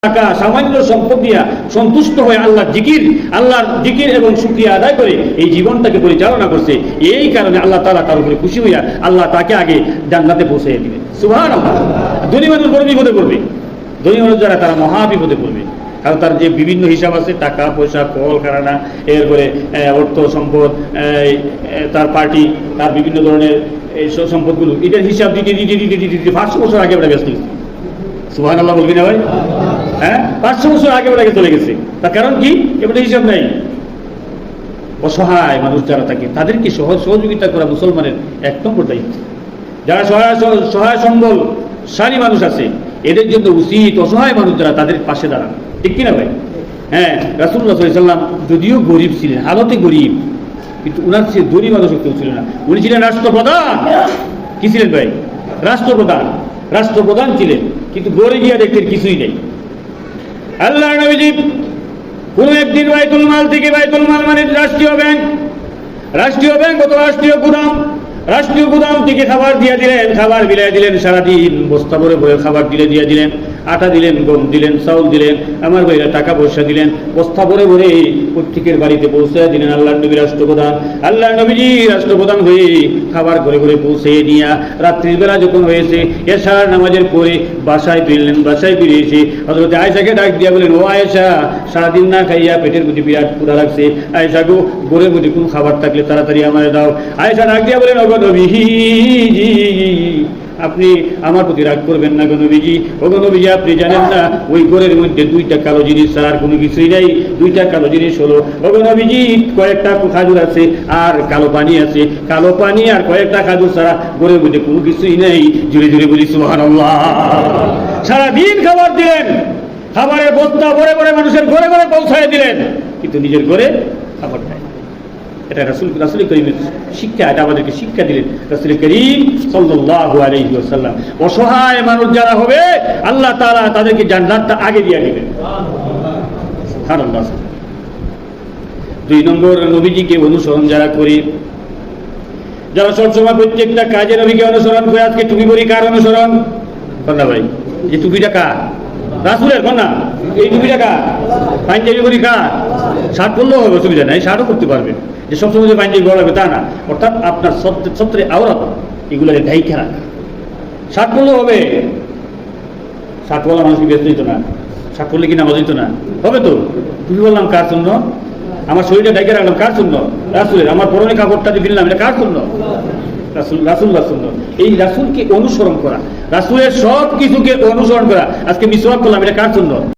টাকা সামান্য সম্পদ দিয়া সন্তুষ্ট হয়ে আল্লাহর জিকির এবং শুকরিয়া আদায় করে এই জীবনটাকে পরিচালনা করছে। এই কারণে আল্লাহ তাআলা তার উপরে খুশি হইয়া আল্লাহ তাকে আগে জান্নাতে পৌঁছে দিবে। সুবহানাল্লাহ। ধনী মানুষ বড় বিপদে পড়বে, ধনী মানুষ যারা তারা মহা বিপদে পড়বে, কারণ তার যে বিভিন্ন হিসাব আছে, টাকা পয়সা, কলকারখানা, এরপরে অর্থ সম্পদ, তার পার্টি, তার বিভিন্ন ধরনের এই সম্পদগুলো, এটার হিসাব দিতে 500 বছর আগে ওরা ব্যস্ত গেছে। সুবহানাল্লাহ বলবি না ভাই? হ্যাঁ, 500 বছর আগে ওটাকে চলে গেছে। তার কারণ কি? এবারে হিসাব নাই। অসহায় মানুষ যারা থাকে তাদেরকে সহযোগিতা করা মুসলমানের এক নম্বর দায়িত্ব। যারা সহায় সম্বলশালী মানুষ আছে, এদের জন্য উচিত অসহায় মানুষ যারা তাদের পাশে দাঁড়ান। ঠিক কিনা ভাই? হ্যাঁ, রাসূলুল্লাহ সাল্লাল্লাহু আলাইহি ওয়াসাল্লাম যদিও গরিব ছিলেন, হালতে গরিব, কিন্তু উনার চেয়ে গরিব মানুষ কেউ ছিল না। উনি ছিলেন রাষ্ট্রপ্রধান। কি ছিলেন ভাই? রাষ্ট্রপ্রধান ছিলেন, কিন্তু গরিবিয়া দেখতে কিছুই নেই। আল্লাহর নবীজি কোন একদিন বাইতুল মাল থেকে, বাইতুল মাল মানে রাষ্ট্রীয় ব্যাংক অথবা রাষ্ট্রীয় গুদাম থেকে খাবার দিয়ে দিলেন, খাবার বিলাই দিলেন। সারাদিন বস্তা ভরে ভরে খাবার দিয়ে দিলেন। আটা দিলেন, গম দিলেন, চাউল দিলেন, আমার ভাইরা টাকা পয়সা দিলেন, বস্তা ভরে ভরে প্রত্যেকের বাড়িতে পৌঁছে দিলেন। আল্লাহর নবী নবীজি রাষ্ট্রপ্রধান হয়ে খাবার করে করে পৌঁছে নিয়ে রাত্রির বেলা যখন হয়েছে, এশার নামাজের পরে বাসায় ফিরলেন। বাসায় ফিরে এসে হযরত আয়েশাকে ডাক দিয়া বলেন, ও আয়েশা, সারাদিন না খাইয়া পেটের মধ্যে বিরাট ক্ষুধা লাগছে। আয়েশা গো, ঘরের মধ্যে কোনো খাবার থাকলে তাড়াতাড়ি আমারে দাও। আয়েশা ডাক দিয়া বলেন, ওগো নবীজি, আপনি আমার প্রতি রাগ করবেন না গো নবীজি। ওগো নবীজি, আপনি জানেন না ওই ঘরের মধ্যে 2টা কালো জিনিস ছাড়া আর কোনো কিছুই নাই। 2টা কালো জিনিস হলো, ওগো নবীজি, কয়েকটা খাজুর আছে আর কালো পানি আছে। কালো পানি আর কয়েকটা খাজুর ছাড়া ঘরের মধ্যে কোনো কিছুই নেই। জুড়ে জুড়ে বলি সুবহানাল্লাহ। সারাদিন খাবার দিলেন, খাবারের বস্তা ভরে ভরে মানুষের ঘরে ঘরে পৌঁছায় দিলেন, কিন্তু নিজের ঘরে খাবার নাই। এটা রাসূল করিমের শিক্ষা, এটা আমাদেরকে শিক্ষা দিলেন রাসূল করিম সাল্লাল্লাহু আলাইহি ওয়াসাল্লাম। অসহায় মানুষ যারা হবে, আল্লাহ তাআলা তাদেরকে জান্নাতটা আগে দিয়ে দিবেন। সুবহানাল্লাহ। 2 নম্বর, নবীজিকে অনুসরণ যারা করে, যারা সবসময় প্রত্যেকটা কাজে নবীকে অনুসরণ করে। আজকে টুপি পরি কার অনুসরণ কন্যা ভাই? এই টুপিটা কার? রাসূলের কন্যা। এই টুপিটা কার? পাঞ্জাবি পরি কার? শার্ট পরলেও হবে, অসুবিধা নাই, শার্টও করতে পারবেন। যে সবসময় যে পাঞ্জাবি পরা হবে তা না, অর্থাৎ আপনার সত্রে আওরাত এগুলোকে ঢাইকা রাখা। শার্ট পরলেও হবে। শার্ট পরলে মানুষকে ব্যস্ত দিত না, শার্ট পরলে কি নামাজ দিত না? হবে তো। টুপি বললাম কার জন্য? আমার শরীরটা ঢাইকা রাখলাম কার জন্য? রাসূলের। আমার পরনে কাপড়টা যে দিলাম, এটা কার জন্য? রাসূলুল্লাহ। এই রাসূলকে অনুসরণ করা, রাসূলের সব কিছুকে অনুসরণ করা। আজকে মিসওয়াক করলাম, এটা কার জন্য?